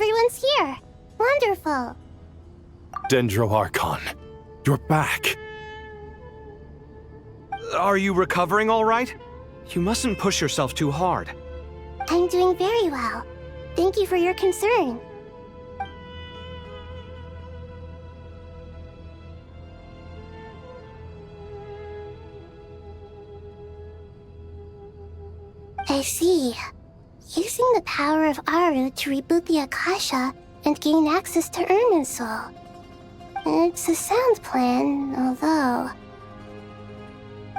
Everyone's here. Wonderful. Dendro Archon, you're back. Are you recovering all right? You mustn't push yourself too hard. I'm doing very well. Thank you for your concern. I see. Using the power of Aru to reboot the Akasha and gain access to Irminsul. It's a sound plan, although...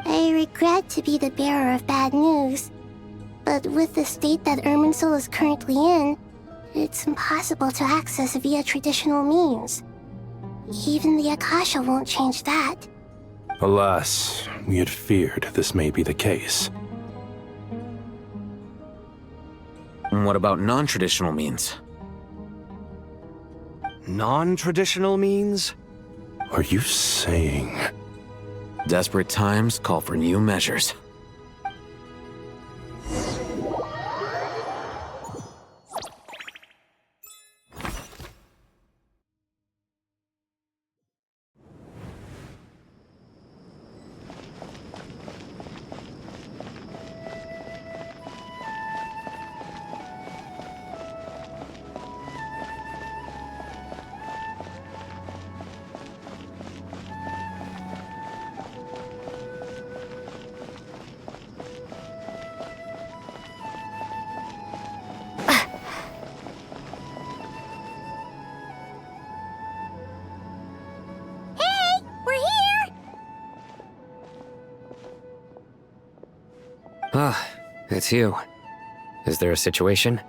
I regret to be the bearer of bad news, but with the state that Irminsul is currently in, it's impossible to access via traditional means. Even the Akasha won't change that. Alas, we had feared this may be the case. What about non-traditional means? Non-traditional means? Are you saying... Desperate times call for new measures. Ah, it's you. Is there a situation?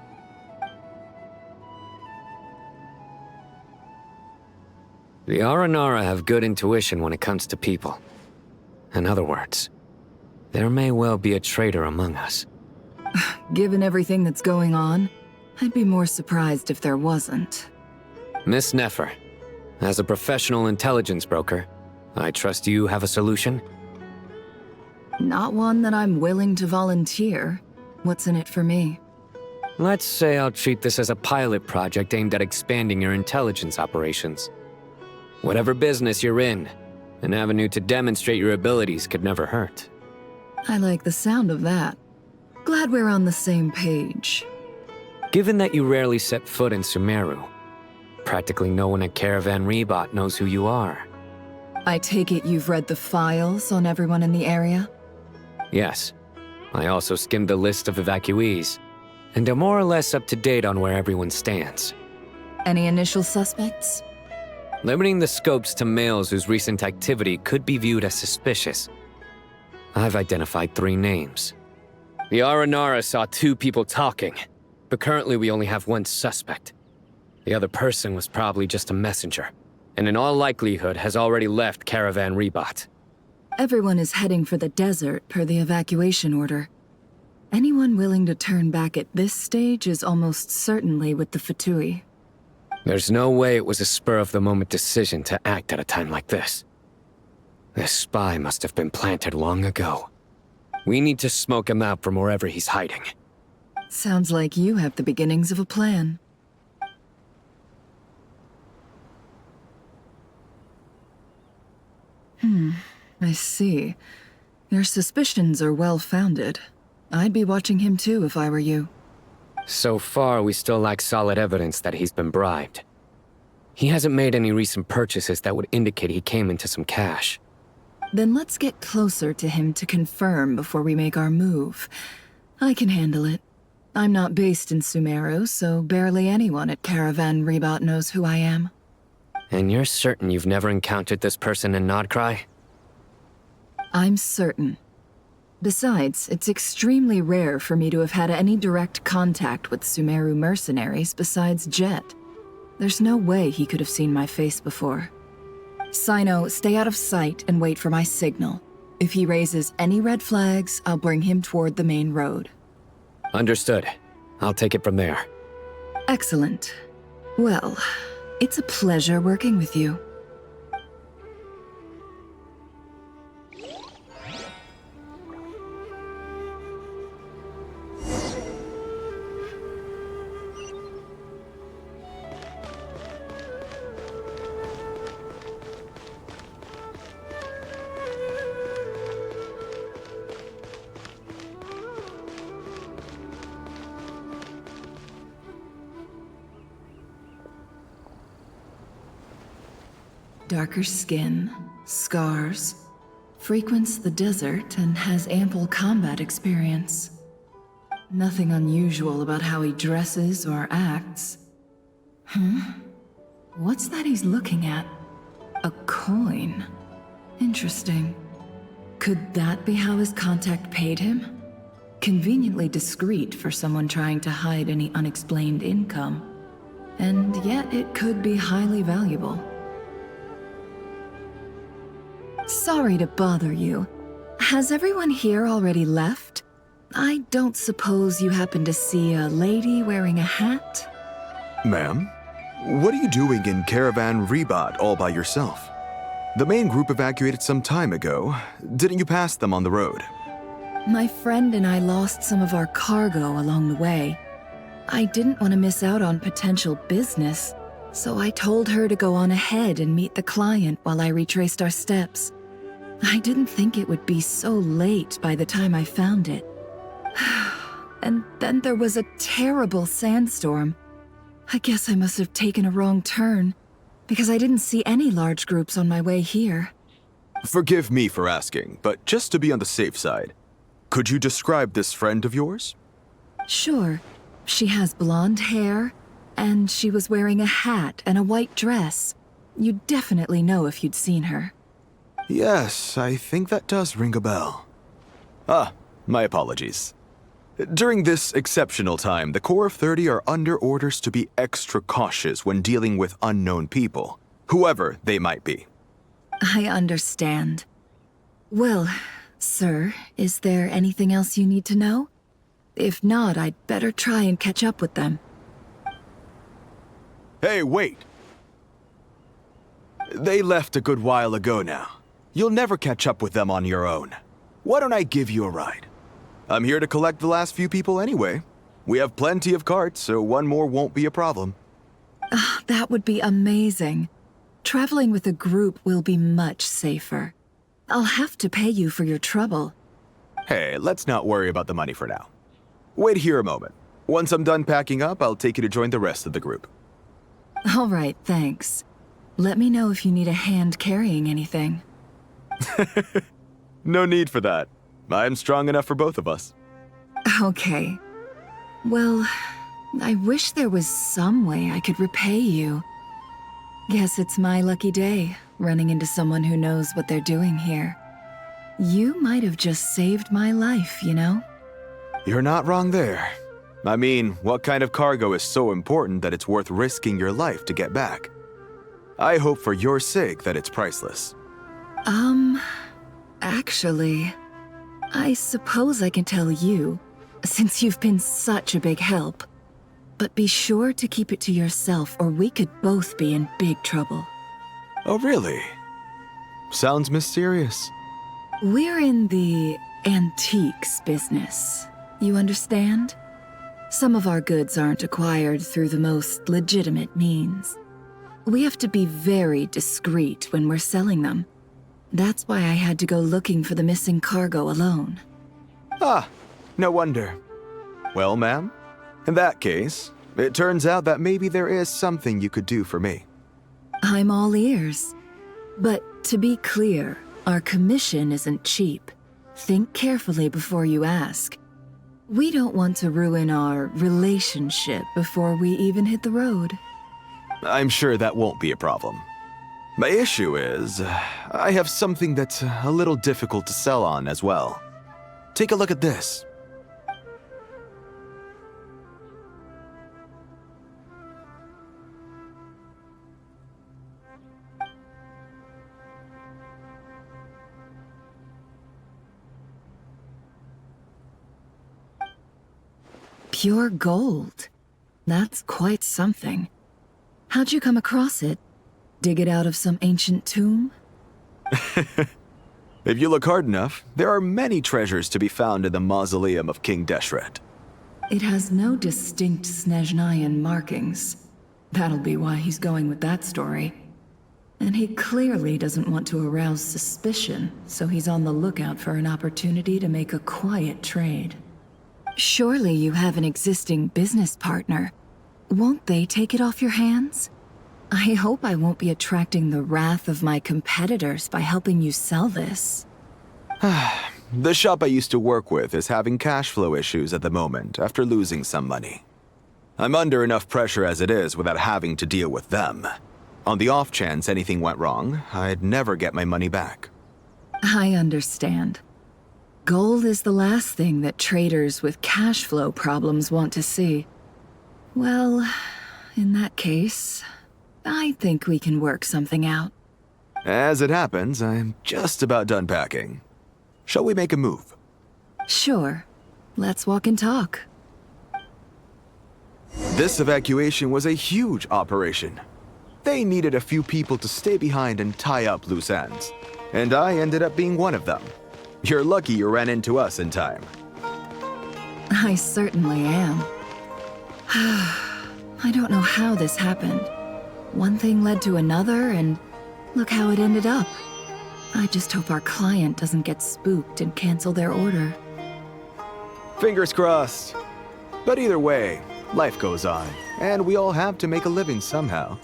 The Aranara have good intuition when it comes to people. In other words, there may well be a traitor among us. Given everything that's going on, I'd be more surprised if there wasn't. Miss Nefer, as a professional intelligence broker, I trust you have a solution? Not one that I'm willing to volunteer. What's in it for me? Let's say I'll treat this as a pilot project aimed at expanding your intelligence operations. Whatever business you're in, an avenue to demonstrate your abilities could never hurt. I like the sound of that. Glad we're on the same page. Given that you rarely set foot in Sumeru, practically no one at Caravan Rebot knows who you are. I take it you've read the files on everyone in the area? Yes. I also skimmed the list of evacuees, and am more or less up to date on where everyone stands. Any initial suspects? Limiting the scopes to males whose recent activity could be viewed as suspicious. I've identified 3 names. The Aranara saw 2 people talking, but currently we only have 1 suspect. The other person was probably just a messenger, and in all likelihood has already left Caravan Rebot. Everyone is heading for the desert per the evacuation order. Anyone willing to turn back at this stage is almost certainly with the Fatui. There's no way it was a spur-of-the-moment decision to act at a time like this. This spy must have been planted long ago. We need to smoke him out from wherever he's hiding. Sounds like you have the beginnings of a plan. I see. Your suspicions are well-founded. I'd be watching him too if I were you. So far, we still lack solid evidence that he's been bribed. He hasn't made any recent purchases that would indicate he came into some cash. Then let's get closer to him to confirm before we make our move. I can handle it. I'm not based in Sumeru, so barely anyone at Caravan Rebot knows who I am. And you're certain you've never encountered this person in Nodcry? I'm certain. Besides, it's extremely rare for me to have had any direct contact with Sumeru mercenaries besides Jet. There's no way he could have seen my face before. Sino, stay out of sight and wait for my signal. If he raises any red flags, I'll bring him toward the main road. Understood. I'll take it from there. Excellent. Well, it's a pleasure working with you. darker skin, scars, frequents the desert, and has ample combat experience. Nothing unusual about how he dresses or acts. What's that he's looking at? A coin. Interesting. Could that be how his contact paid him? Conveniently discreet for someone trying to hide any unexplained income. And yet it could be highly valuable. Sorry to bother you. Has everyone here already left? I don't suppose you happen to see a lady wearing a hat? Ma'am, what are you doing in Caravan Rebat all by yourself? The main group evacuated some time ago. Didn't you pass them on the road? My friend and I lost some of our cargo along the way. I didn't want to miss out on potential business, so I told her to go on ahead and meet the client while I retraced our steps. I didn't think it would be so late by the time I found it. And then there was a terrible sandstorm. I guess I must have taken a wrong turn, because I didn't see any large groups on my way here. Forgive me for asking, but just to be on the safe side, could you describe this friend of yours? Sure. She has blonde hair, and she was wearing a hat and a white dress. You'd definitely know if you'd seen her. Yes, I think that does ring a bell. Ah, my apologies. During this exceptional time, the Core of 30 are under orders to be extra cautious when dealing with unknown people, whoever they might be. I understand. Well, sir, is there anything else you need to know? If not, I'd better try and catch up with them. Hey, wait! They left a good while ago now. You'll never catch up with them on your own. Why don't I give you a ride? I'm here to collect the last few people anyway. We have plenty of carts, so one more won't be a problem. That would be amazing. Traveling with a group will be much safer. I'll have to pay you for your trouble. Hey, let's not worry about the money for now. Wait here a moment. Once I'm done packing up, I'll take you to join the rest of the group. All right, thanks. Let me know if you need a hand carrying anything. No need for that. I'm strong enough for both of us. Okay. Well, I wish there was some way I could repay you. Guess it's my lucky day, running into someone who knows what they're doing here. You might have just saved my life, you know? You're not wrong there. I mean, what kind of cargo is so important that it's worth risking your life to get back? I hope for your sake that it's priceless. Actually, I suppose I can tell you, since you've been such a big help. But be sure to keep it to yourself, or we could both be in big trouble. Oh, really? Sounds mysterious. We're in the antiques business. You understand? Some of our goods aren't acquired through the most legitimate means. We have to be very discreet when we're selling them. That's why I had to go looking for the missing cargo alone. Ah, no wonder. Well, ma'am, in that case, it turns out that maybe there is something you could do for me. I'm all ears. But to be clear, our commission isn't cheap. Think carefully before you ask. We don't want to ruin our relationship before we even hit the road. I'm sure that won't be a problem. My issue is, I have something that's a little difficult to sell on as well. Take a look at this. Pure gold. That's quite something. How'd you come across it? Dig it out of some ancient tomb? If you look hard enough, there are many treasures to be found in the mausoleum of King Deshret. It has no distinct Snezhnayan markings. That'll be why he's going with that story. And he clearly doesn't want to arouse suspicion, so he's on the lookout for an opportunity to make a quiet trade. Surely you have an existing business partner. Won't they take it off your hands? I hope I won't be attracting the wrath of my competitors by helping you sell this. The shop I used to work with is having cash flow issues at the moment after losing some money. I'm under enough pressure as it is without having to deal with them. On the off chance anything went wrong, I'd never get my money back. I understand. Gold is the last thing that traders with cash flow problems want to see. Well, in that case, I think we can work something out. As it happens, I'm just about done packing. Shall we make a move? Sure. Let's walk and talk. This evacuation was a huge operation. They needed a few people to stay behind and tie up loose ends. And I ended up being one of them. You're lucky you ran into us in time. I certainly am. I don't know how this happened. One thing led to another, and look how it ended up. I just hope our client doesn't get spooked and cancel their order. Fingers crossed. But either way, life goes on, and we all have to make a living somehow.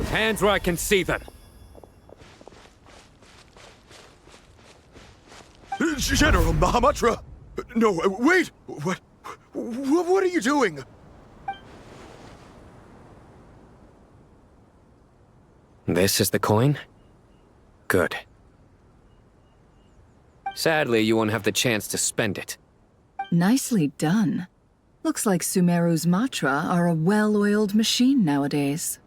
Hands where I can see them. General Mahamatra! No, wait! What are you doing? This is the coin? Good. Sadly, you won't have the chance to spend it. Nicely done. Looks like Sumeru's mantra are a well-oiled machine nowadays.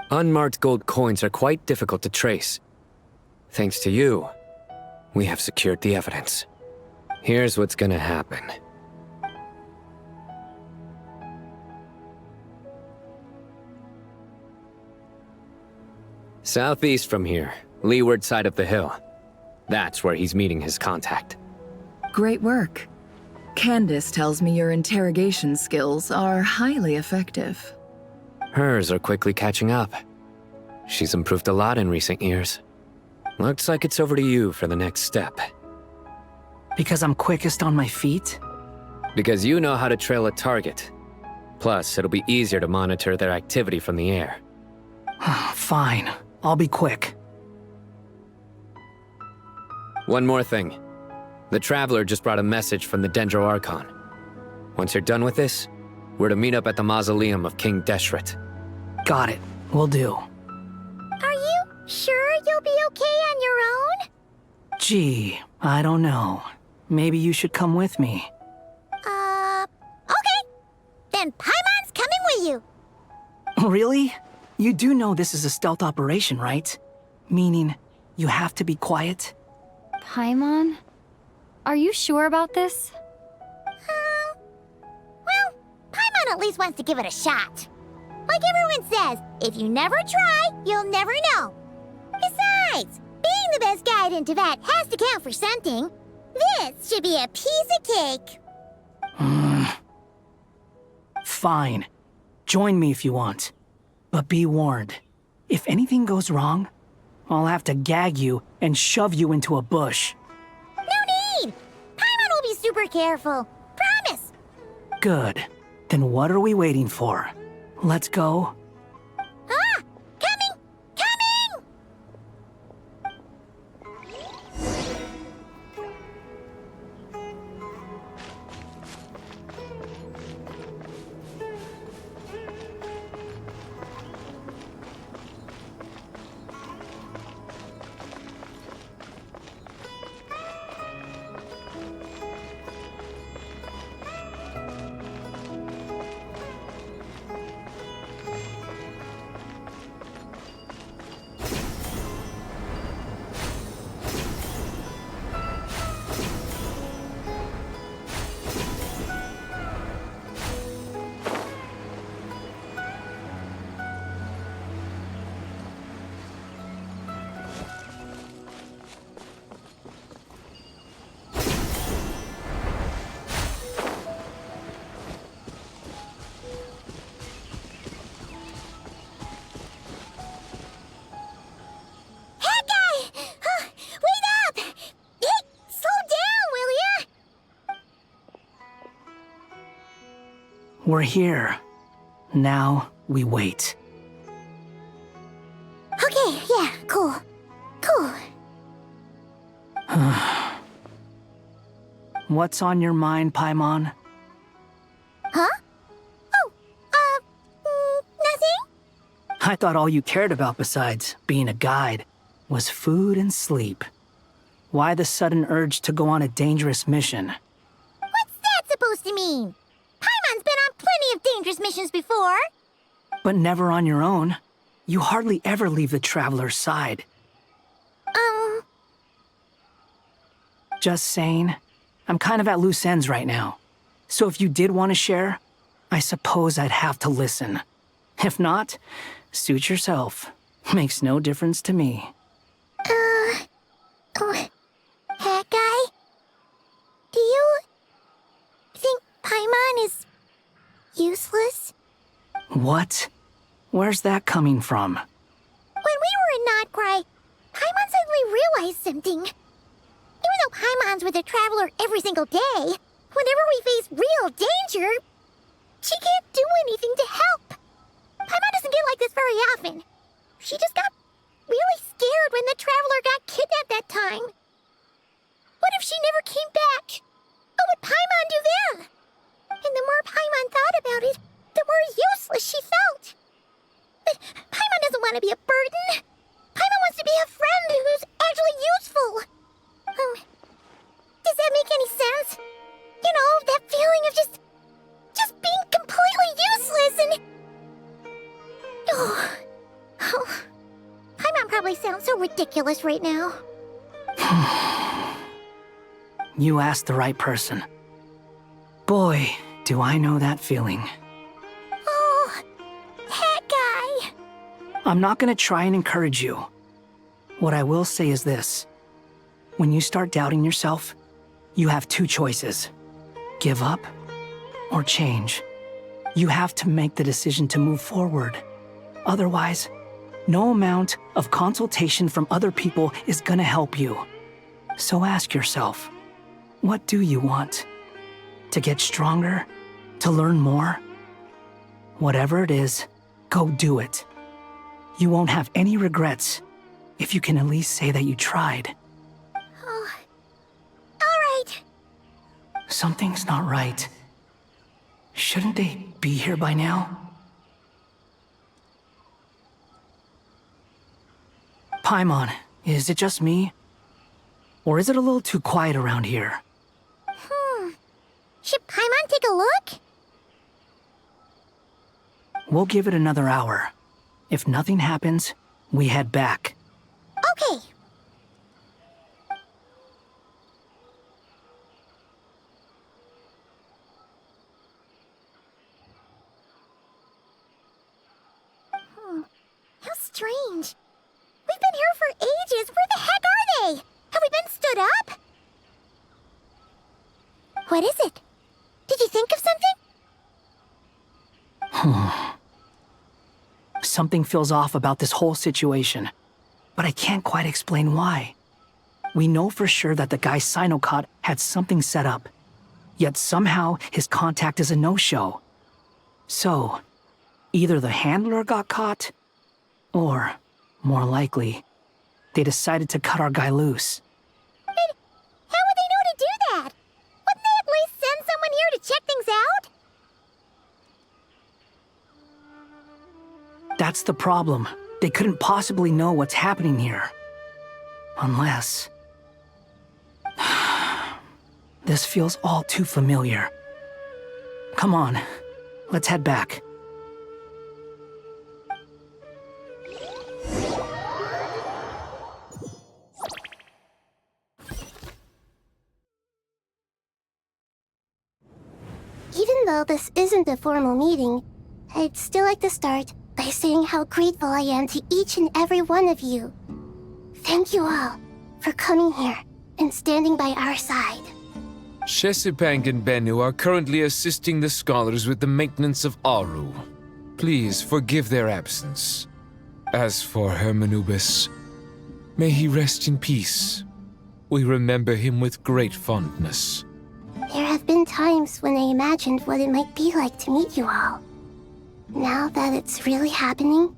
Unmarked gold coins are quite difficult to trace. Thanks to you, we have secured the evidence. Here's what's gonna happen. Southeast from here, leeward side of the hill. That's where he's meeting his contact. Great work. Candace tells me your interrogation skills are highly effective. Hers are quickly catching up. She's improved a lot in recent years. Looks like it's over to you for the next step. Because I'm quickest on my feet? Because you know how to trail a target. Plus, it'll be easier to monitor their activity from the air. Fine. I'll be quick. One more thing. The Traveler just brought a message from the Dendro Archon. Once you're done with this, we're to meet up at the mausoleum of King Deshret. Got it. Will do. Are you sure you'll be okay on your own? Gee, I don't know. Maybe you should come with me. Okay. Then Paimon's coming with you. Really? You do know this is a stealth operation, right? Meaning, you have to be quiet? Paimon? Are you sure about this? Well, Paimon at least wants to give it a shot. Like everyone says, if you never try, you'll never know. Besides, being the best guide into that has to count for something. This should be a piece of cake. Fine. Join me if you want. But be warned. If anything goes wrong, I'll have to gag you and shove you into a bush. No need! Paimon will be super careful. Promise! Good. Then what are we waiting for? Let's go. Ah! Coming! Coming! We're here. Now we wait. Okay, yeah, cool. Cool. What's on your mind, Paimon? Huh? Oh, nothing? I thought all you cared about besides being a guide was food and sleep. Why the sudden urge to go on a dangerous mission? What's that supposed to mean? Paimon's been on plenty of dangerous missions before. But never on your own. You hardly ever leave the traveler's side. Just saying. I'm kind of at loose ends right now. So if you did want to share, I suppose I'd have to listen. If not, suit yourself. Makes no difference to me. Hat guy? Do you think Paimon is useless? What? Where's that coming from? When we were in Notcry, Paimon suddenly realized something. Even though Paimon's with the Traveler every single day, whenever we face real danger, she can't do anything to help. Paimon doesn't get like this very often. She just got really scared when the Traveler got kidnapped that time. What if she never came back? What would Paimon do then? And the more Paimon thought about it, the more useless she felt. But Paimon doesn't want to be a burden. Paimon wants to be a friend who's actually useful. Does that make any sense? You know, that feeling of just being completely useless and... Oh. Paimon probably sounds so ridiculous right now. You asked the right person. Boy, do I know that feeling. Oh, that guy. I'm not gonna try and encourage you. What I will say is this. When you start doubting yourself, you have two choices. Give up or change. You have to make the decision to move forward. Otherwise, no amount of consultation from other people is gonna help you. So ask yourself, what do you want? To get stronger? To learn more? Whatever it is, go do it. You won't have any regrets if you can at least say that you tried. Oh. All right. Something's not right. Shouldn't they be here by now? Paimon, is it just me? Or is it a little too quiet around here? Should Paimon take a look? We'll give it another hour. If nothing happens, we head back. Okay. How strange. We've been here for ages. Where the heck are they? Have we been stood up? What is it? Did you think of something? Something feels off about this whole situation, but I can't quite explain why. We know for sure that the guy Sinocot had something set up, yet somehow his contact is a no-show. So, either the handler got caught, or, more likely, they decided to cut our guy loose. But how would they know to do that? Wouldn't they at least send someone here to check things out? That's the problem. They couldn't possibly know what's happening here. Unless... This feels all too familiar. Come on, let's head back. Even though this isn't a formal meeting, I'd still like to start by saying how grateful I am to each and every one of you. Thank you all for coming here and standing by our side. Shesipang and Bennu are currently assisting the scholars with the maintenance of Aru. Please forgive their absence. As for Hermanubis, may he rest in peace. We remember him with great fondness. There have been times when I imagined what it might be like to meet you all. Now that it's really happening,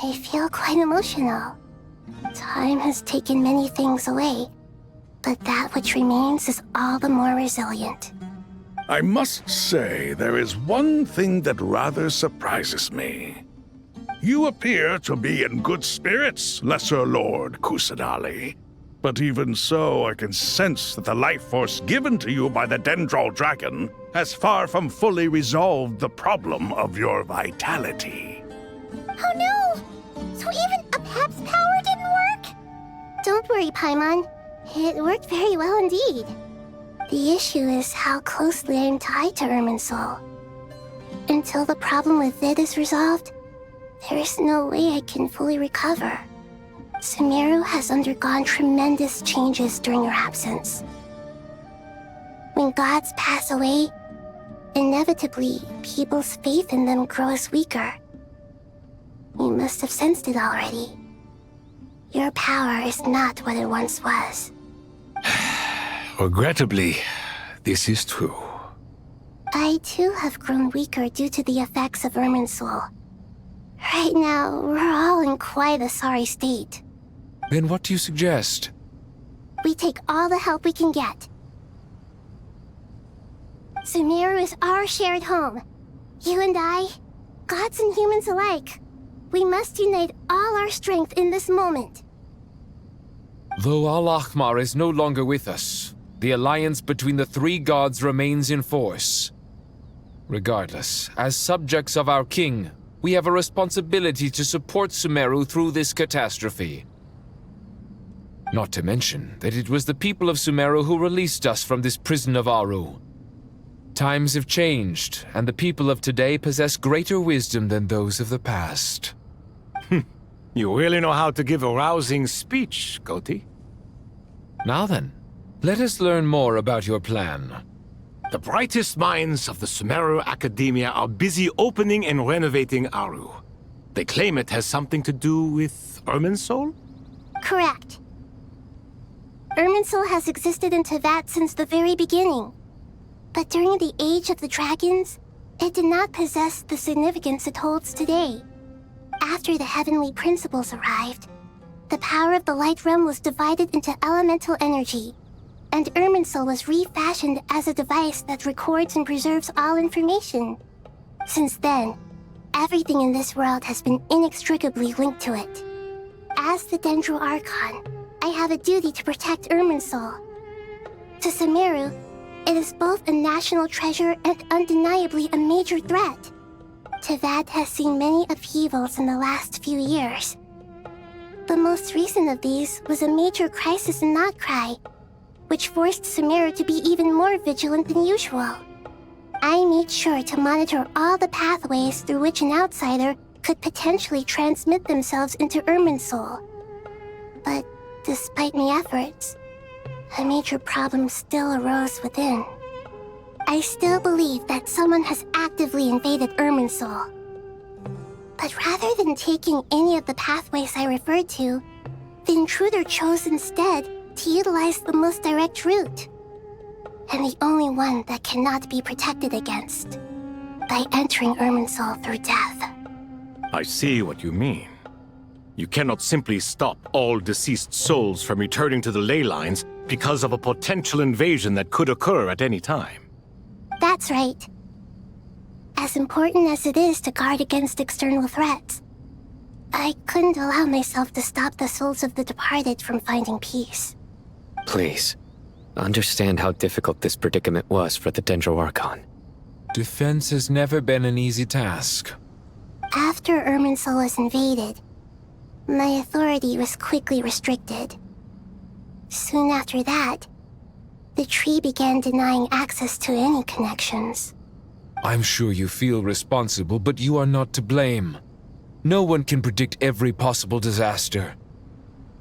I feel quite emotional. Time has taken many things away, but that which remains is all the more resilient. I must say, there is one thing that rather surprises me. You appear to be in good spirits, Lesser Lord Kusadali. But even so, I can sense that the life force given to you by the Dendral Dragon has far from fully resolved the problem of your vitality. Oh no! So even a Pep's power didn't work? Don't worry, Paimon. It worked very well indeed. The issue is how closely I am tied to Irminsul. Until the problem with VII is resolved, there is no way I can fully recover. Sumeru has undergone tremendous changes during your absence. When gods pass away, inevitably, people's faith in them grows weaker. You must have sensed it already. Your power is not what it once was. Regrettably, this is true. I too have grown weaker due to the effects of Irminsul. Right now, we're all in quite a sorry state. Then what do you suggest? We take all the help we can get. Sumeru is our shared home. You and I, gods and humans alike. We must unite all our strength in this moment. Though Al-Ahmar is no longer with us, the alliance between the three gods remains in force. Regardless, as subjects of our king, we have a responsibility to support Sumeru through this catastrophe. Not to mention that it was the people of Sumeru who released us from this prison of Aru. Times have changed, and the people of today possess greater wisdom than those of the past. You really know how to give a rousing speech, Goti. Now then, let us learn more about your plan. The brightest minds of the Sumeru Academia are busy opening and renovating Aru. They claim it has something to do with Irminsul? Correct. Irminsul has existed in Teyvat since the very beginning. But during the Age of the Dragons, it did not possess the significance it holds today. After the heavenly principles arrived, the power of the Light Realm was divided into elemental energy, and Irminsul was refashioned as a device that records and preserves all information. Since then, everything in this world has been inextricably linked to it. As the Dendral Archon, I have a duty to protect Irminsul. To Sumeru, it is both a national treasure and undeniably a major threat. Teyvat has seen many upheavals in the last few years. The most recent of these was a major crisis in Notcry, which forced Sumeru to be even more vigilant than usual. I made sure to monitor all the pathways through which an outsider could potentially transmit themselves into Irminsul. But despite my efforts, a major problem still arose within. I still believe that someone has actively invaded Irminsul. But rather than taking any of the pathways I referred to, the intruder chose instead to utilize the most direct route, and the only one that cannot be protected against, by entering Irminsul through death. I see what you mean. You cannot simply stop all deceased souls from returning to the ley lines because of a potential invasion that could occur at any time. That's right. As important as it is to guard against external threats, I couldn't allow myself to stop the souls of the departed from finding peace. Please, understand how difficult this predicament was for the Dendral Archon. Defense has never been an easy task. After Irminsul was invaded, my authority was quickly restricted. Soon after that, the tree began denying access to any connections. I'm sure you feel responsible, but you are not to blame. No one can predict every possible disaster.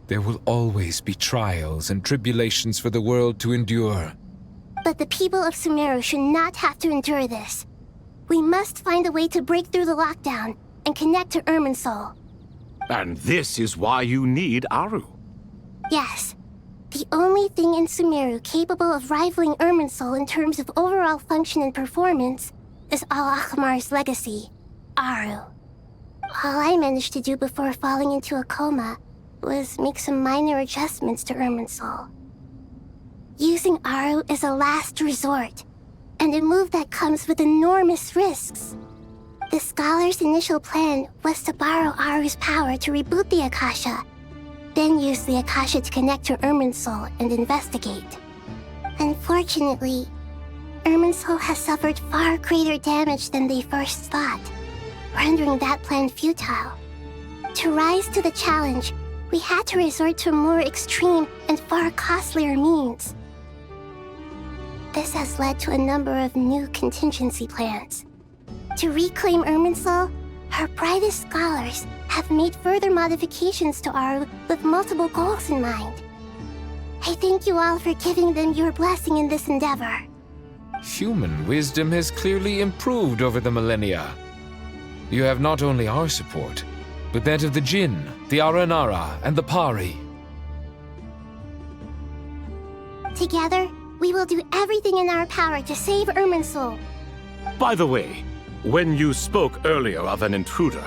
There will always be trials and tribulations for the world to endure. But the people of Sumeru should not have to endure this. We must find a way to break through the lockdown and connect to Irminsul. And this is why you need Aru. Yes. the only thing in Sumeru capable of rivaling Irminsul in terms of overall function and performance is Al-Akhmar's legacy, Aru. All I managed to do before falling into a coma was make some minor adjustments to Irminsul. Using Aru is a last resort, and a move that comes with enormous risks. The Scholar's initial plan was to borrow Aru's power to reboot the Akasha, then use the Akasha to connect to Irminsul and investigate. Unfortunately, Irminsul has suffered far greater damage than they first thought, rendering that plan futile. To rise to the challenge, we had to resort to a more extreme and far costlier means. This has led to a number of new contingency plans. To reclaim Irminsul, our brightest scholars have made further modifications to Aru with multiple goals in mind. I thank you all for giving them your blessing in this endeavor. Human wisdom has clearly improved over the millennia. You have not only our support, but that of the Jinn, the Aranara, and the Pari. Together, we will do everything in our power to save Irminsul. By the way, when you spoke earlier of an intruder,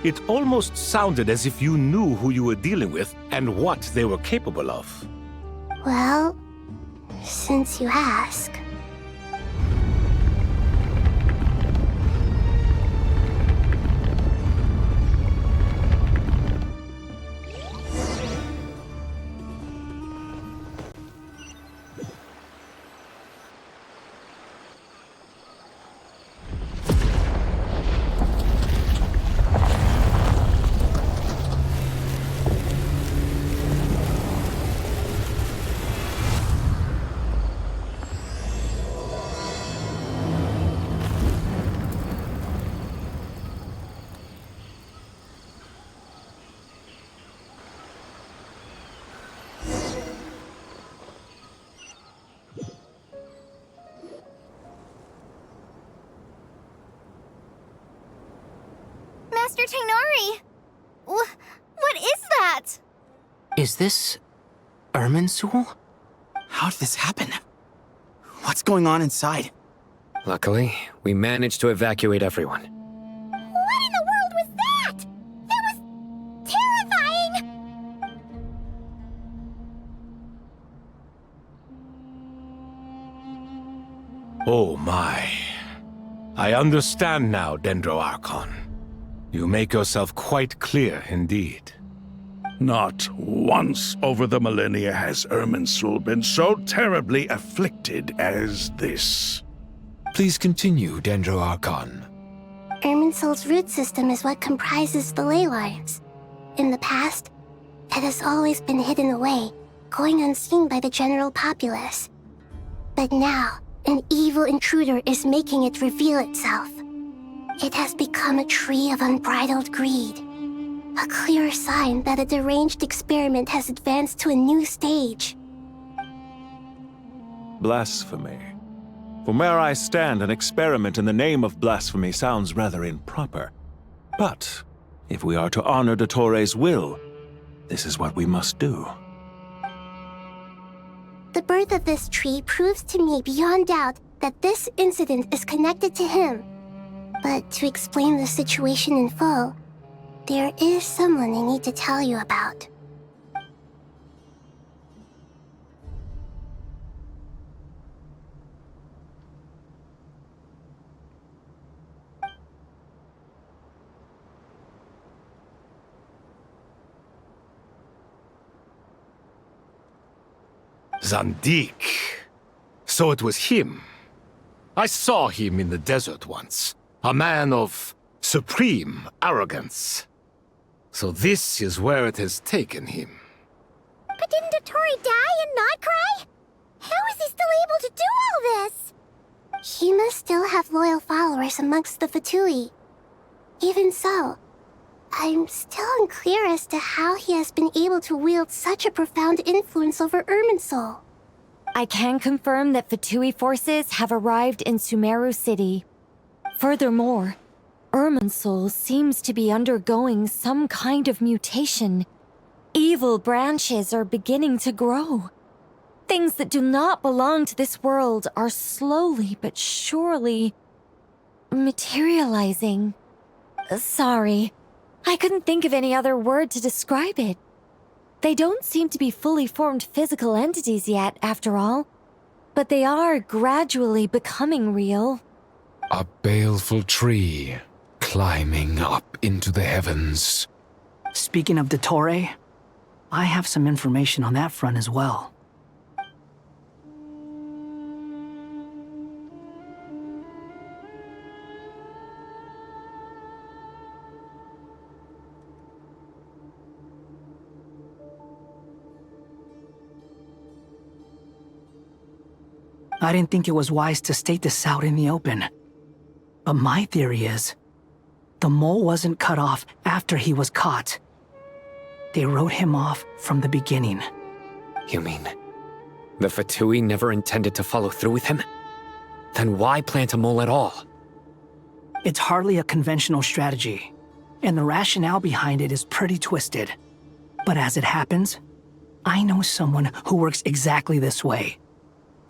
it almost sounded as if you knew who you were dealing with and what they were capable of. Well, since you ask. Master Tainari! What is that? Is this Irminsul? How did this happen? What's going on inside? Luckily, we managed to evacuate everyone. What in the world was that? That was terrifying! Oh my. I understand now, Dendro Archon. You make yourself quite clear indeed. Not once over the millennia has Irminsul been so terribly afflicted as this. Please continue, Dendro Archon. Irminsul's root system is what comprises the ley lines. In the past, it has always been hidden away, going unseen by the general populace. But now, an evil intruder is making it reveal itself. It has become a tree of unbridled greed. A clear sign that a deranged experiment has advanced to a new stage. Blasphemy. From where I stand, an experiment in the name of blasphemy sounds rather improper. But if we are to honor Dottores' will, this is what we must do. The birth of this tree proves to me beyond doubt that this incident is connected to him. But to explain the situation in full, there is someone I need to tell you about. Zandik. So it was him. I saw him in the desert once. A man of supreme arrogance. So this is where it has taken him. But didn't Dottore die and not cry? How is he still able to do all this? He must still have loyal followers amongst the Fatui. Even so, I'm still unclear as to how he has been able to wield such a profound influence over Irminsul. I can confirm that Fatui forces have arrived in Sumeru City. Furthermore, Irminsul seems to be undergoing some kind of mutation. Evil branches are beginning to grow. things that do not belong to this world are slowly but surely materializing. Sorry, I couldn't think of any other word to describe it. They don't seem to be fully formed physical entities yet, after all, but they are gradually becoming real. A baleful tree climbing up into the heavens. Speaking of Dottore, I have some information on that front as well. I didn't think it was wise to state this out in the open. But my theory is, the mole wasn't cut off after he was caught. They wrote him off from the beginning. You mean the Fatui never intended to follow through with him? Then why plant a mole at all? It's hardly a conventional strategy, and the rationale behind it is pretty twisted. But as it happens, I know someone who works exactly this way.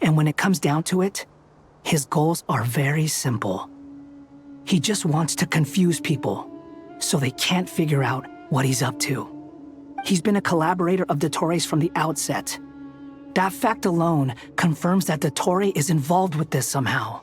And when it comes down to it, his goals are very simple. He just wants to confuse people, so they can't figure out what he's up to. He's been a collaborator of Dottore's from the outset. That fact alone confirms that Dottore is involved with this somehow.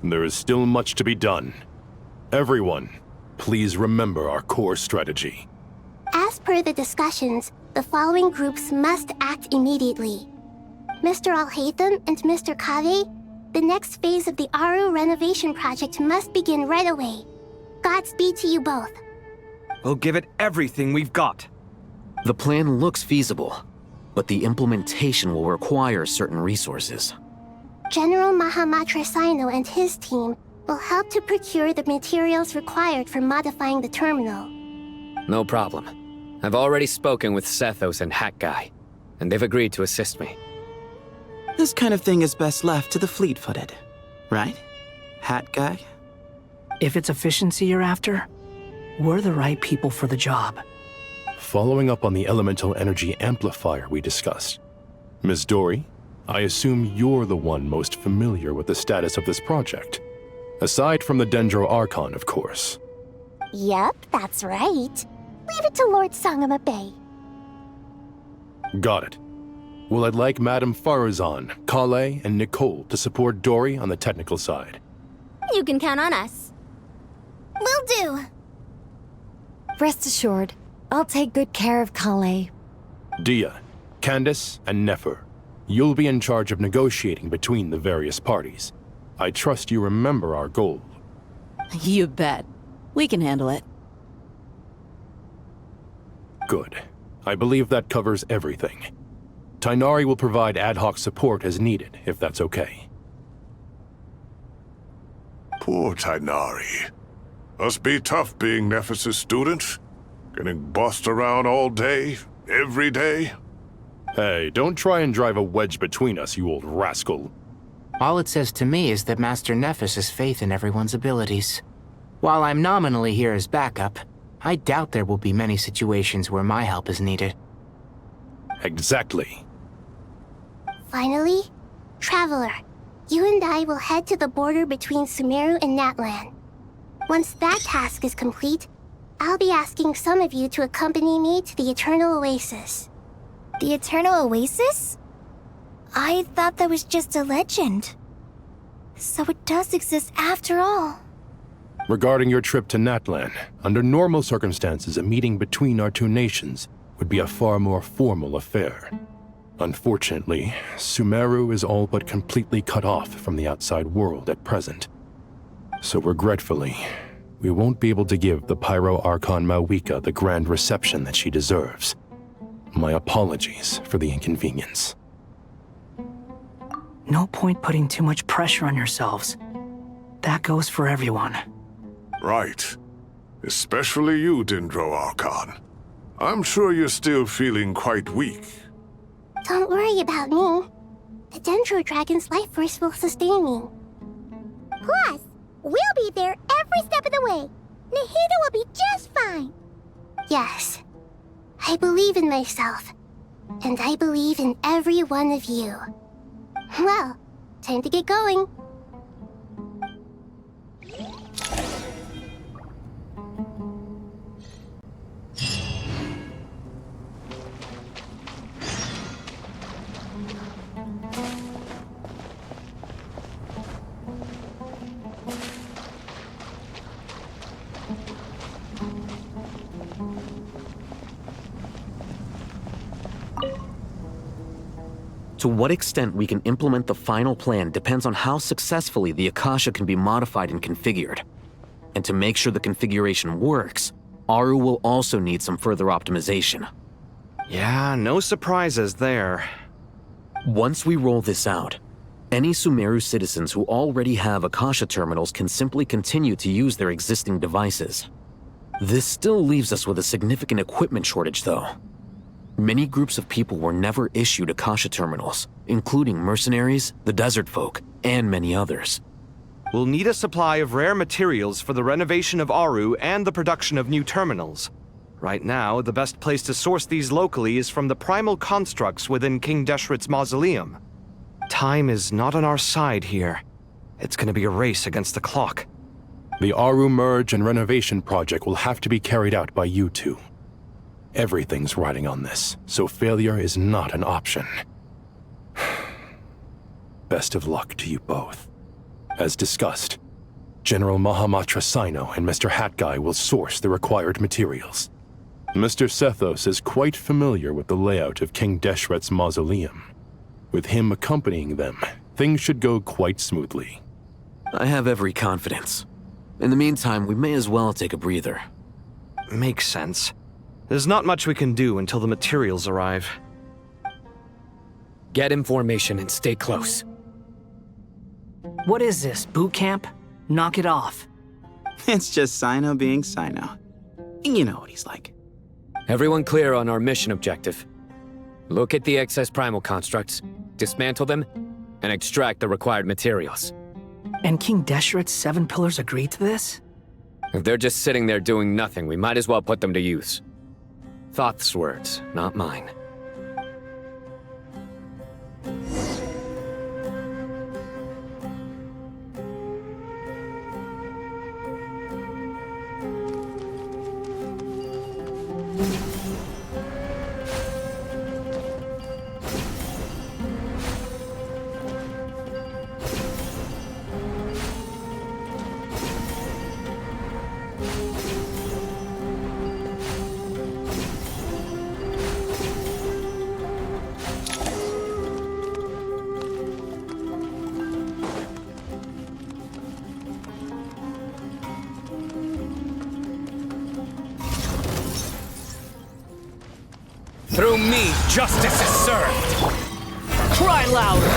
There is still much to be done. Everyone, please remember our core strategy. As per the discussions, the following groups must act immediately. Mr. Al-Haytham and Mr. Kave, the next phase of the Aru renovation project must begin right away. Godspeed to you both. We'll give it everything we've got. The plan looks feasible, but the implementation will require certain resources. General Mahamatra Sino and his team will help to procure the materials required for modifying the terminal. No problem. I've already spoken with Sethos and Hat Guy, and they've agreed to assist me. This kind of thing is best left to the fleet-footed, right? Hat Guy? If it's efficiency you're after, we're the right people for the job. Following up on the elemental energy amplifier we discussed, Ms. Dory, I assume you're the one most familiar with the status of this project. Aside from the Dendro Archon, of course. Yep, that's right. Leave it to Lord Sangama Bay. Got it. Well, I'd like Madame Farazan, Kale, and Nicole to support Dory on the technical side. You can count on us. Will do. Rest assured, I'll take good care of Kale. Dia, Candace, and Nefer, you'll be in charge of negotiating between the various parties. I trust you remember our goal. You bet. We can handle it. Good. I believe that covers everything. Tainari will provide ad hoc support as needed, if that's okay. Poor Tainari. Must be tough being Nephis' student. Getting bossed around all day, every day. Hey, don't try and drive a wedge between us, you old rascal. All it says to me is that Master Nephis has faith in everyone's abilities. While I'm nominally here as backup, I doubt there will be many situations where my help is needed. Exactly. Finally, Traveler, you and I will head to the border between Sumeru and Natlan. Once that task is complete, I'll be asking some of you to accompany me to the Eternal Oasis. The Eternal Oasis? I thought that was just a legend. So it does exist after all. Regarding your trip to Natlan, under normal circumstances, a meeting between our two nations would be a far more formal affair. Unfortunately, Sumeru is all but completely cut off from the outside world at present. So regretfully, we won't be able to give the Pyro Archon Mawika the grand reception that she deserves. My apologies for the inconvenience. No point putting too much pressure on yourselves. That goes for everyone. Right. Especially you, Dendro Archon. I'm sure you're still feeling quite weak. Don't worry about me. The Dendro Dragon's life force will sustain me. Plus, we'll be there every step of the way. Nahida will be just fine. Yes. I believe in myself. And I believe in every one of you. Well, time to get going. To what extent we can implement the final plan depends on how successfully the Akasha can be modified and configured. And to make sure the configuration works, Aru will also need some further optimization. Yeah, no surprises there. Once we roll this out, any Sumeru citizens who already have Akasha terminals can simply continue to use their existing devices. This still leaves us with a significant equipment shortage, though. Many groups of people were never issued Akasha terminals, including mercenaries, the desert folk, and many others. We'll need a supply of rare materials for the renovation of Aru and the production of new terminals. Right now, the best place to source these locally is from the primal constructs within King Deshret's mausoleum. Time is not on our side here. It's gonna be a race against the clock. The Aru merge and renovation project will have to be carried out by you two. Everything's riding on this, so failure is not an option. Best of luck to you both. As discussed, General Mahamatra Sino and Mr. Hatguy will source the required materials. Mr. Sethos is quite familiar with the layout of King Deshret's mausoleum. With him accompanying them, things should go quite smoothly. I have every confidence. In the meantime, we may as well take a breather. Makes sense. There's not much we can do until the materials arrive. Get information and stay close. What is this, boot camp? Knock it off. It's just Sino being Sino. You know what he's like. Everyone clear on our mission objective. Look at the excess primal constructs, dismantle them, and extract the required materials. And King Deshret's 7 pillars agree to this? If they're just sitting there doing nothing, we might as well put them to use. Thoth's words, not mine. Through me, justice is served! Cry louder!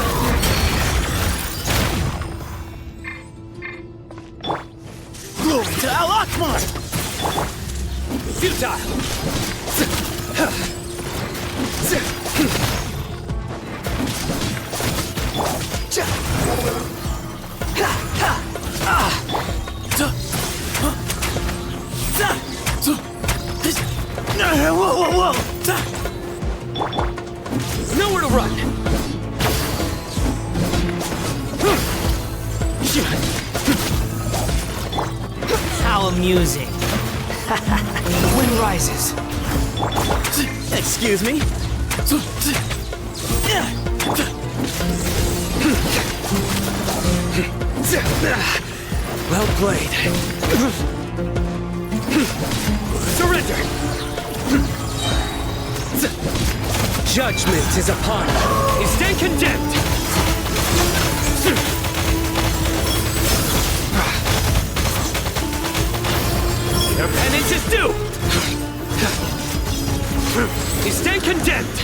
Glory to Al Akbar! Futile! Whoa! Nowhere to run! How amusing. The wind rises. Excuse me? Well played. Surrender! Judgment is upon you. You stand condemned! Your penance is due! You stand condemned!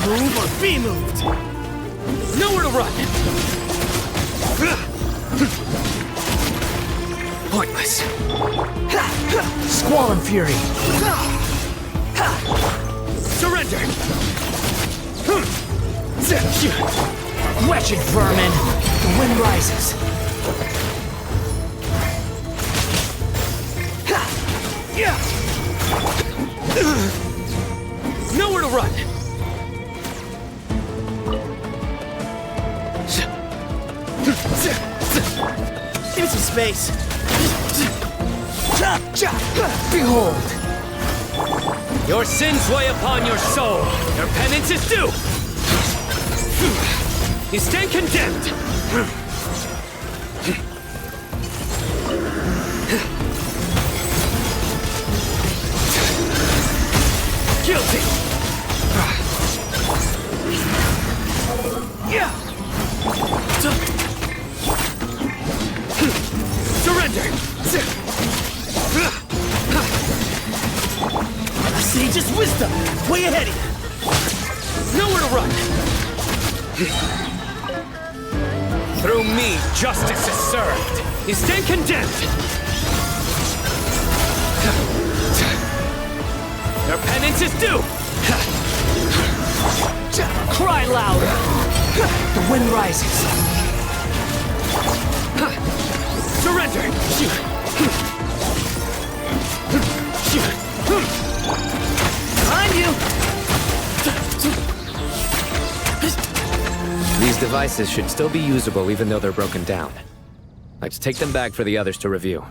Move or be moved! Nowhere to run! Pointless. Squall and fury. Surrender! Wretched vermin! The wind rises. Nowhere to run! Give me some space. Behold! Your sins weigh upon your soul. Your penance is due. You stand condemned. Guilty. Surrender. A sage's wisdom. Way ahead of you. Nowhere to run. Through me, justice is served. You stand condemned. Your penance is due. Cry louder! The wind rises. Surrender! Behind you! These devices should still be usable even though they're broken down. Let's take them back for the others to review.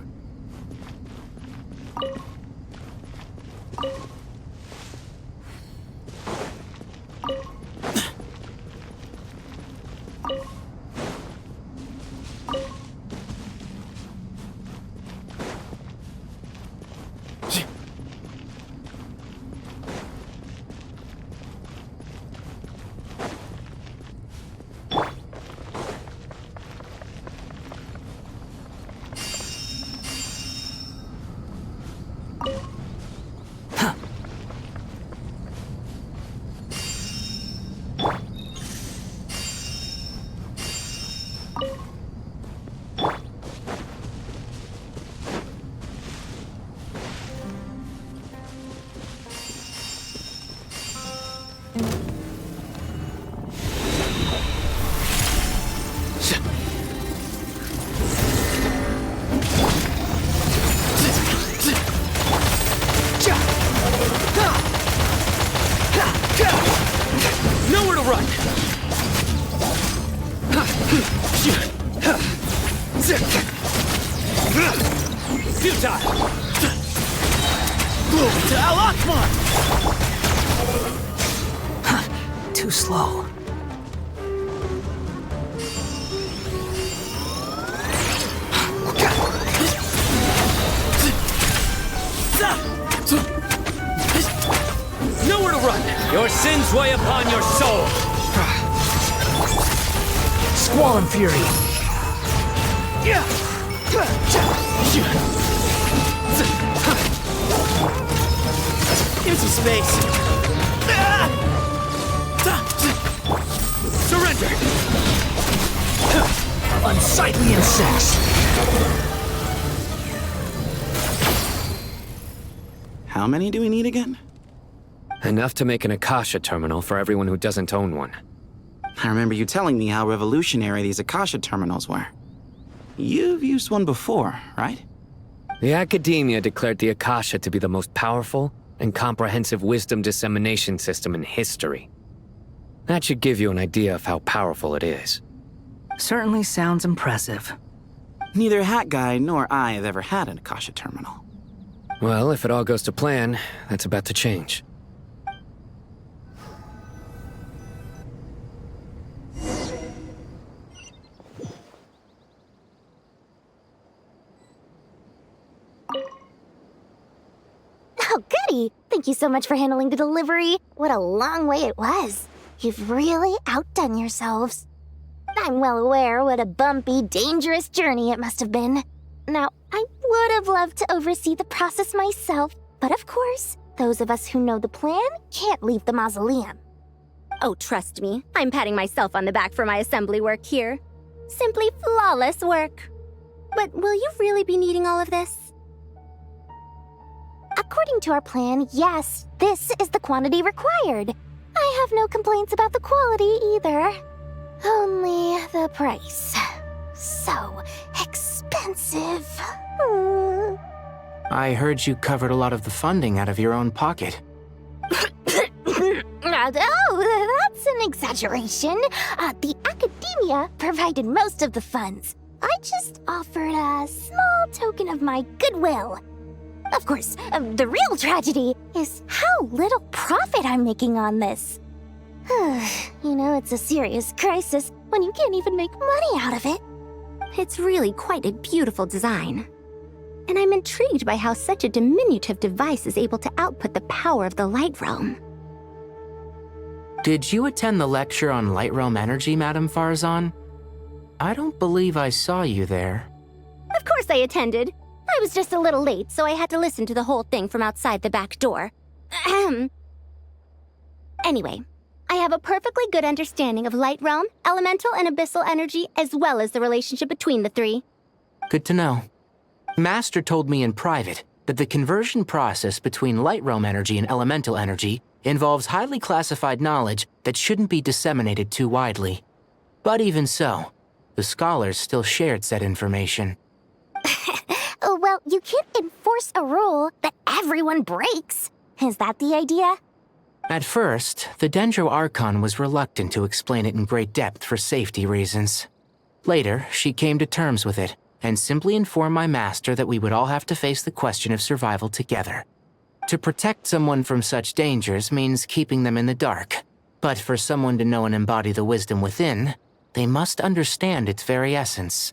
Nowhere to run! Futile! Glory to Al Akbar! Too slow. Nowhere to run! Your sins weigh upon your soul! Squall and fury. Give me some space. Surrender! Unsightly insects. How many do we need again? Enough to make an Akasha terminal for everyone who doesn't own one. I remember you telling me how revolutionary these Akasha terminals were. You've used one before, right? The Academia declared the Akasha to be the most powerful and comprehensive wisdom dissemination system in history. That should give you an idea of how powerful it is. Certainly sounds impressive. Neither Hat Guy nor I have ever had an Akasha terminal. Well, if it all goes to plan, that's about to change. Oh, goody! Thank you so much for handling the delivery. What a long way it was. You've really outdone yourselves. I'm well aware what a bumpy, dangerous journey it must have been. Now, I would have loved to oversee the process myself, but of course, those of us who know the plan can't leave the mausoleum. Oh, trust me, I'm patting myself on the back for my assembly work here. Simply flawless work. But will you really be needing all of this? According to our plan, yes, this is the quantity required. I have no complaints about the quality either. Only the price. So expensive. I heard you covered a lot of the funding out of your own pocket. Oh, that's an exaggeration. The academia provided most of the funds. I just offered a small token of my goodwill. Of course, the real tragedy is how little profit I'm making on this. You know, it's a serious crisis when you can't even make money out of it. It's really quite a beautiful design. And I'm intrigued by how such a diminutive device is able to output the power of the Light Realm. Did you attend the lecture on Light Realm energy, Madame Farzan? I don't believe I saw you there. Of course I attended. I was just a little late, so I had to listen to the whole thing from outside the back door. Ahem. Anyway, I have a perfectly good understanding of Light Realm, elemental and abyssal energy, as well as the relationship between the three. Good to know. Master told me in private that the conversion process between Light Realm energy and elemental energy involves highly classified knowledge that shouldn't be disseminated too widely. But even so, the scholars still shared said information. Well, you can't enforce a rule that everyone breaks. Is that the idea? At first, the Dendro Archon was reluctant to explain it in great depth for safety reasons. Later, she came to terms with it, and simply informed my master that we would all have to face the question of survival together. To protect someone from such dangers means keeping them in the dark, but for someone to know and embody the wisdom within, they must understand its very essence.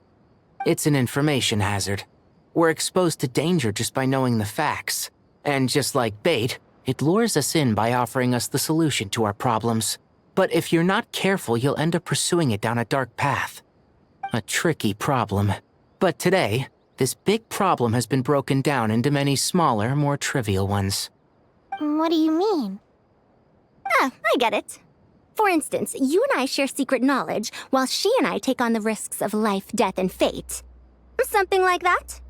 It's an information hazard. We're exposed to danger just by knowing the facts, and just like bait, it lures us in by offering us the solution to our problems. But if you're not careful, you'll end up pursuing it down a dark path. A tricky problem. But today, this big problem has been broken down into many smaller, more trivial ones. What do you mean? I get it. For instance, you and I share secret knowledge, while she and I take on the risks of life, death, and fate. Something like that?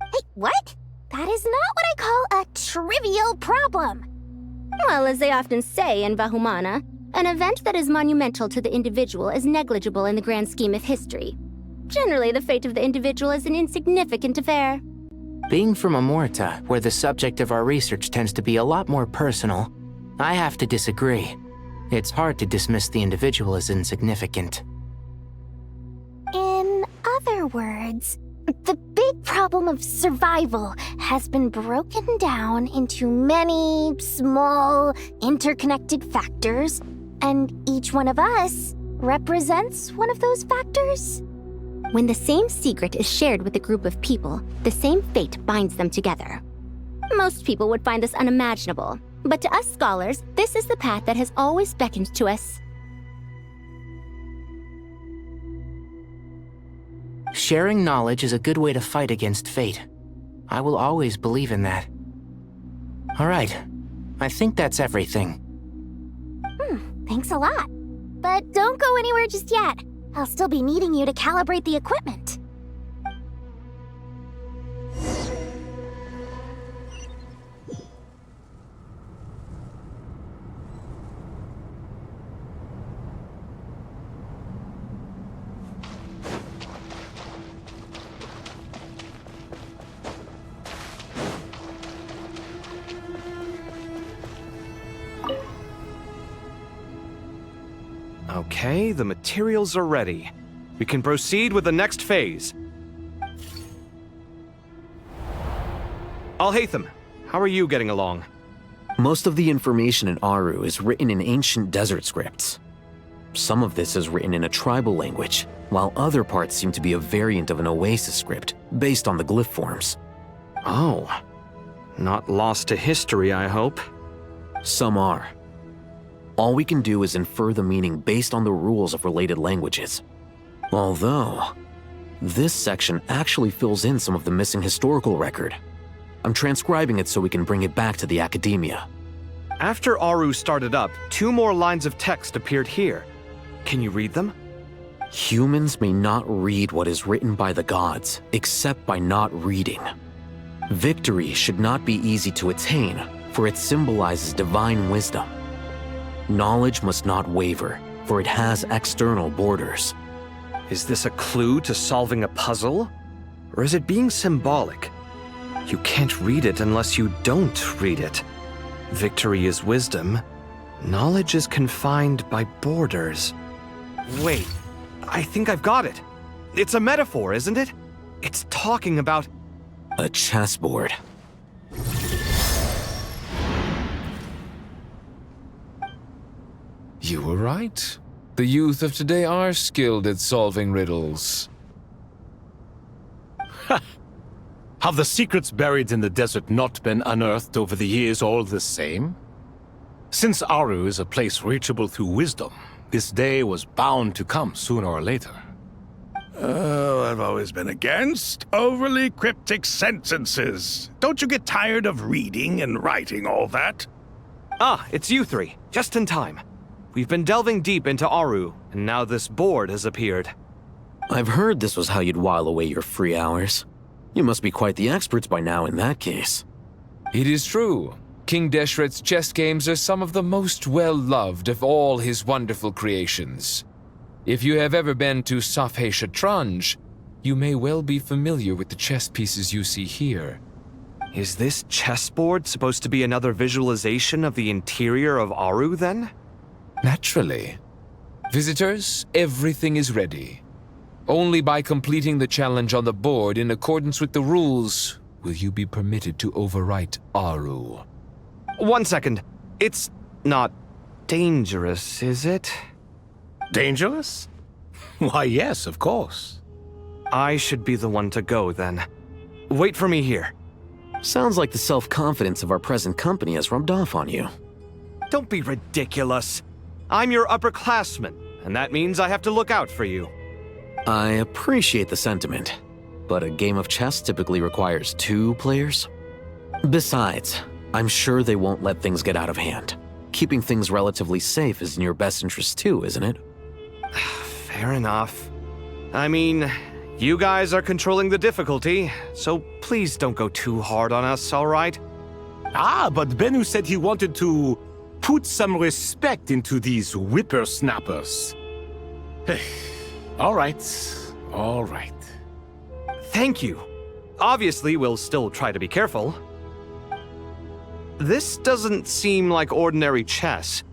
Hey, what? That is not what I call a trivial problem. Well, as they often say in Vahumana, an event that is monumental to the individual is negligible in the grand scheme of history. Generally, the fate of the individual is an insignificant affair. Being from Amorta, where the subject of our research tends to be a lot more personal, I have to disagree. It's hard to dismiss the individual as insignificant. In other words, the big problem of survival has been broken down into many small, interconnected factors, and each one of us represents one of those factors. When the same secret is shared with a group of people, the same fate binds them together. Most people would find this unimaginable, but to us scholars, this is the path that has always beckoned to us. Sharing knowledge is a good way to fight against fate. I will always believe in that. All right, I think that's everything. Thanks a lot. But don't go anywhere just yet. I'll still be needing you to calibrate the equipment. Okay, the materials are ready. We can proceed with the next phase. Alhaitham, how are you getting along? Most of the information in Aru is written in ancient desert scripts. Some of this is written in a tribal language, while other parts seem to be a variant of an Oasis script, based on the glyph forms. Oh. Not lost to history, I hope. Some are. All we can do is infer the meaning based on the rules of related languages. Although, this section actually fills in some of the missing historical record. I'm transcribing it so we can bring it back to the academia. After Aru started up, 2 more lines of text appeared here. Can you read them? Humans may not read what is written by the gods, except by not reading. Victory should not be easy to attain, for it symbolizes divine wisdom. Knowledge must not waver, for it has external borders. Is this a clue to solving a puzzle? Or is it being symbolic? You can't read it unless you don't read it. Victory is wisdom. Knowledge is confined by borders. Wait, I think I've got it. It's a metaphor, isn't it? It's talking about a chessboard. You were right. The youth of today are skilled at solving riddles. Have the secrets buried in the desert not been unearthed over the years all the same? Since Aru is a place reachable through wisdom, this day was bound to come sooner or later. Oh, I've always been against overly cryptic sentences. Don't you get tired of reading and writing all that? Ah, it's you 3. Just in time. We've been delving deep into Aru, and now this board has appeared. I've heard this was how you'd while away your free hours. You must be quite the experts by now in that case. It is true. King Deshret's chess games are some of the most well-loved of all his wonderful creations. If you have ever been to Safhe Shatranj, you may well be familiar with the chess pieces you see here. Is this chessboard supposed to be another visualization of the interior of Aru, then? Naturally. Visitors, everything is ready. Only by completing the challenge on the board in accordance with the rules will you be permitted to overwrite Aru. 1 second. It's not dangerous, is it? Dangerous? Why, yes, of course. I should be the one to go, then. Wait for me here. Sounds like the self-confidence of our present company has rubbed off on you. Don't be ridiculous. I'm your upperclassman, and that means I have to look out for you. I appreciate the sentiment, but a game of chess typically requires 2 players. Besides, I'm sure they won't let things get out of hand. Keeping things relatively safe is in your best interest too, isn't it? Fair enough. I mean, you guys are controlling the difficulty, so please don't go too hard on us, all right? Ah, but Bennu said he wanted to put some respect into these whippersnappers. All right, all right. Thank you. Obviously, we'll still try to be careful. This doesn't seem like ordinary chess.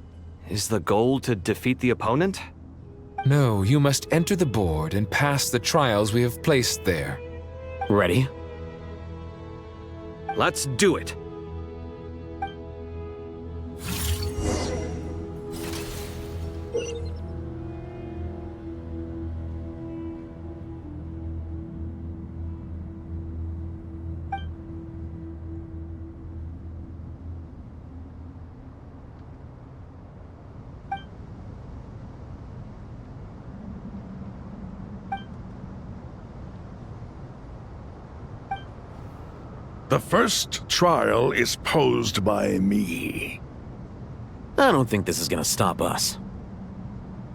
Is the goal to defeat the opponent? No, you must enter the board and pass the trials we have placed there. Ready? Let's do it. The first trial is posed by me. I don't think this is gonna stop us.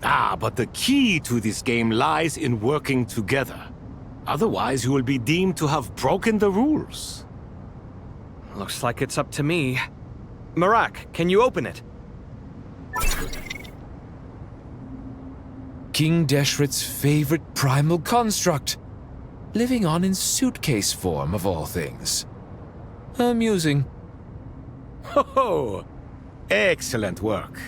Ah, but the key to this game lies in working together. Otherwise, you will be deemed to have broken the rules. Looks like it's up to me. Marak, can you open it? King Deshret's favorite primal construct. Living on in suitcase form, of all things. Amusing. Ho ho! Excellent work.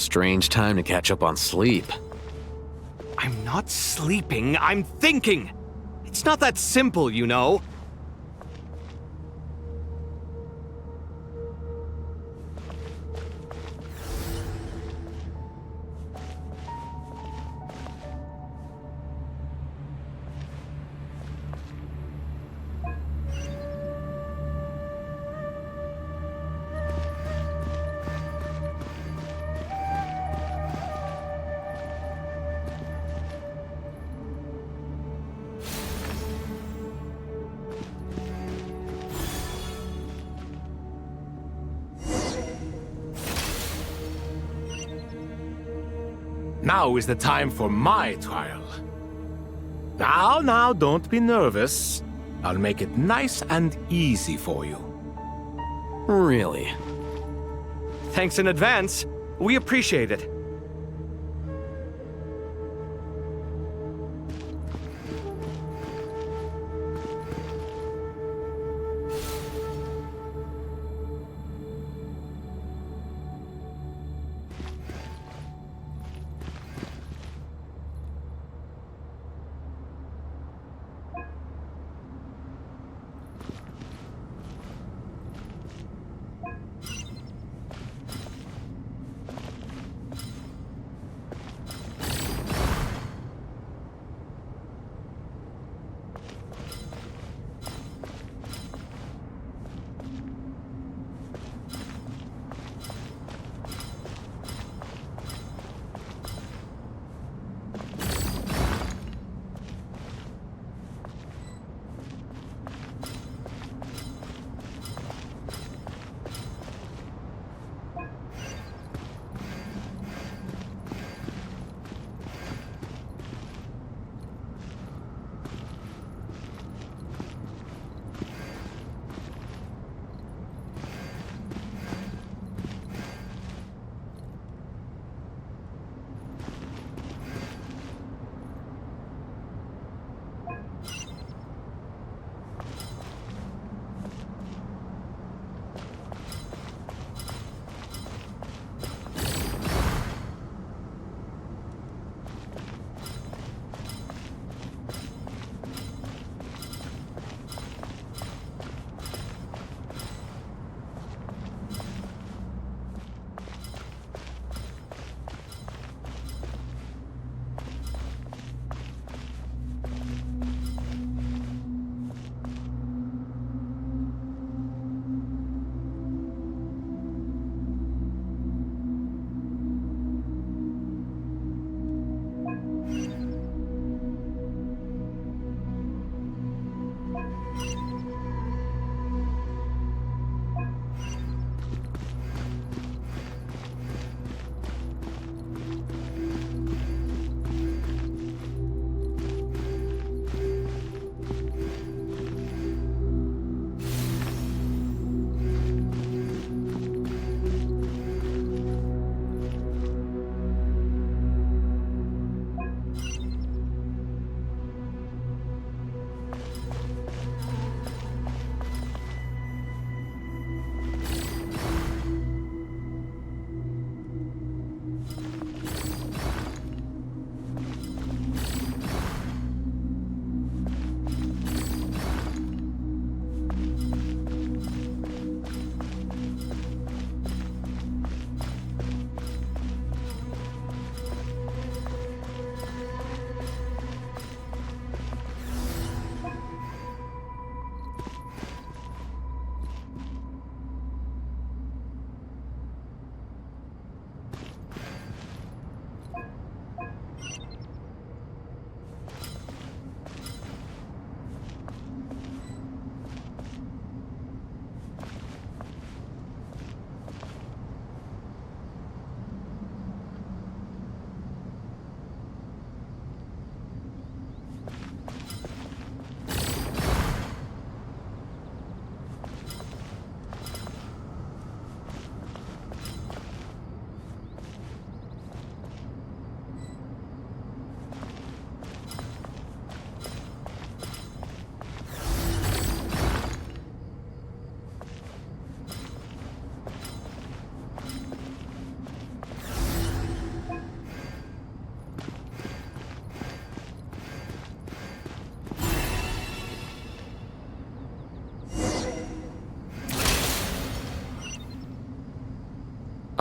Strange time to catch up on sleep. I'm not sleeping, I'm thinking! It's not that simple, you know. Now is the time for my trial. Now, don't be nervous. I'll make it nice and easy for you. Really? Thanks in advance. We appreciate it.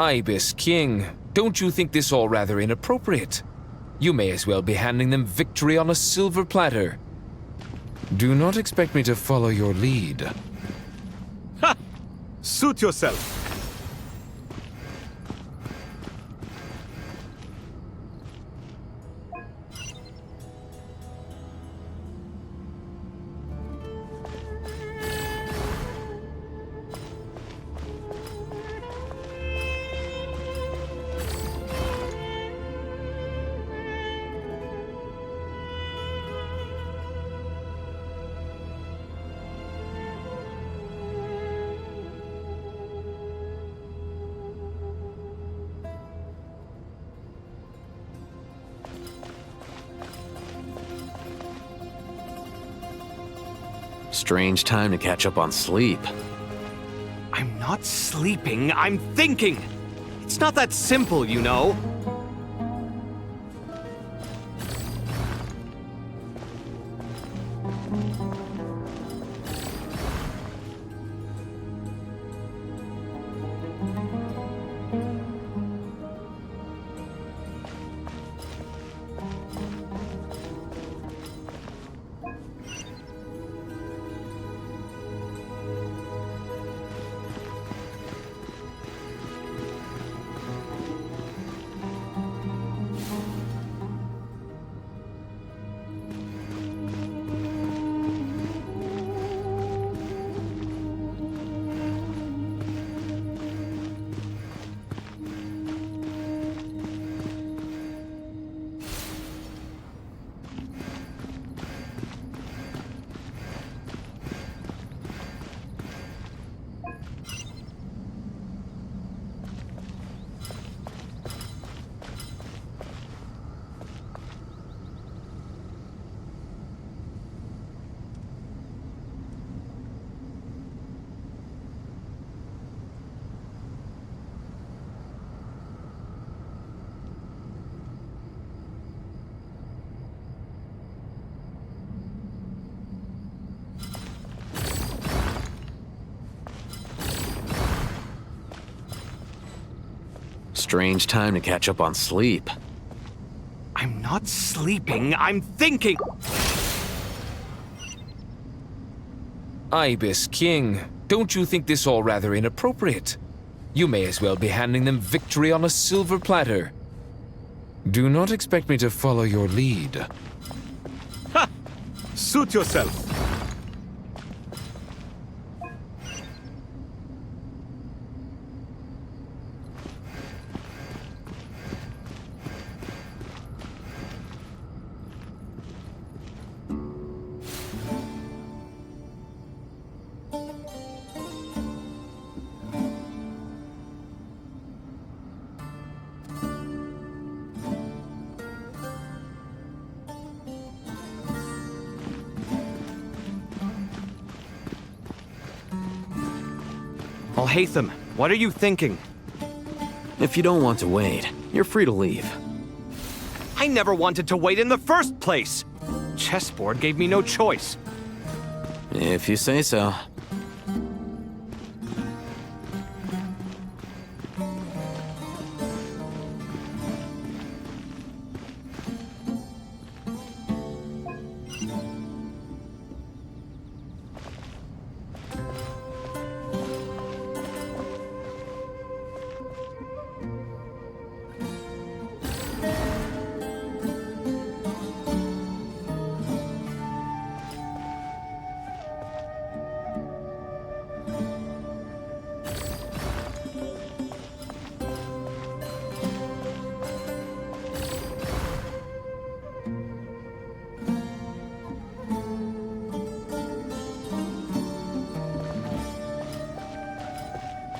Ibis King, don't you think this all rather inappropriate? You may as well be handing them victory on a silver platter. Do not expect me to follow your lead. Ha! Suit yourself. Strange time to catch up on sleep. I'm not sleeping, I'm thinking. It's not that simple, you know. Strange time to catch up on sleep. I'm not sleeping, I'm thinking. Ibis King, don't you think this all rather inappropriate? You may as well be handing them victory on a silver platter. Do not expect me to follow your lead. Ha! Suit yourself. Alhaitham, what are you thinking? If you don't want to wait, you're free to leave. I never wanted to wait in the first place. Chessboard gave me no choice. If you say so.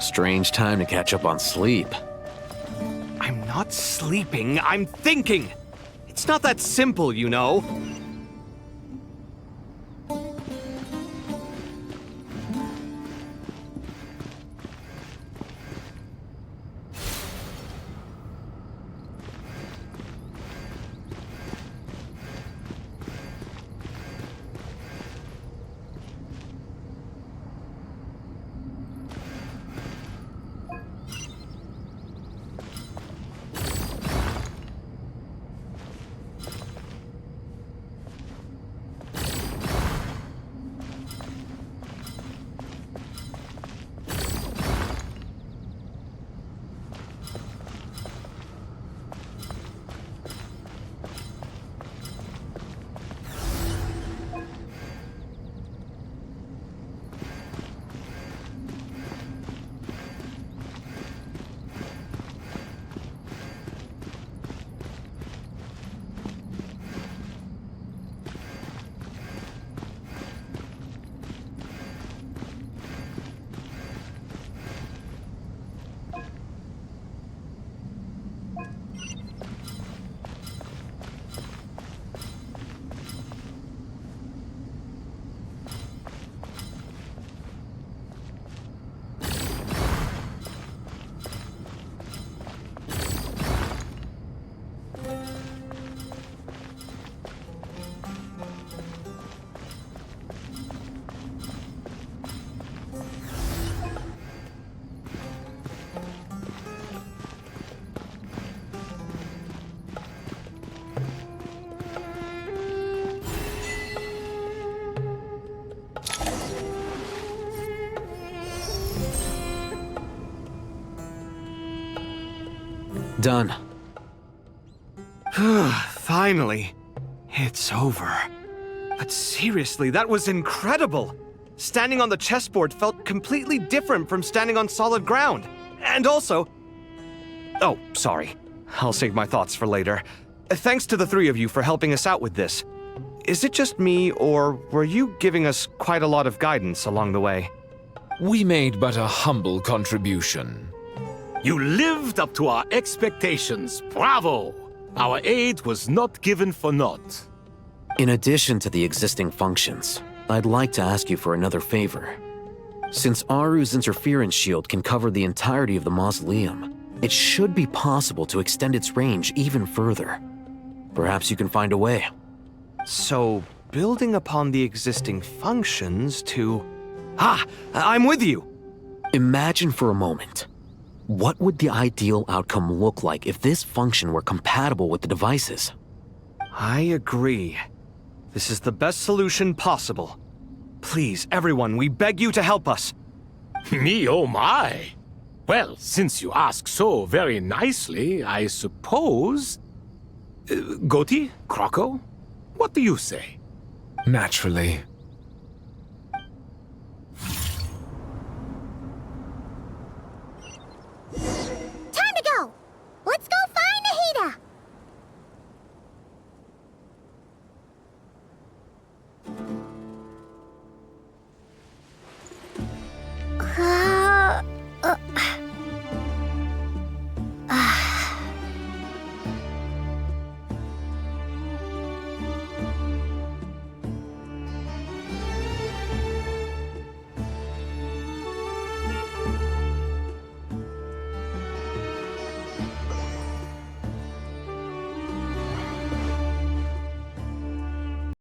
Strange time to catch up on sleep. I'm not sleeping, I'm thinking. It's not that simple, you know. Done. Finally. It's over. But seriously, that was incredible! Standing on the chessboard felt completely different from standing on solid ground. And also... Oh, sorry. I'll save my thoughts for later. Thanks to the three of you for helping us out with this. Is it just me, or were you giving us quite a lot of guidance along the way? We made but a humble contribution. You lived up to our expectations. Bravo! Our aid was not given for naught. In addition to the existing functions, I'd like to ask you for another favor. Since Aru's interference shield can cover the entirety of the mausoleum, it should be possible to extend its range even further. Perhaps you can find a way. So, building upon the existing functions to... I'm with you! Imagine for a moment. What would the ideal outcome look like if this function were compatible with the devices? I agree. This is the best solution possible. Please, everyone, we beg you to help us. Me, oh my! Well, since you ask so very nicely, I suppose... Goti? Kroko? What do you say? Naturally.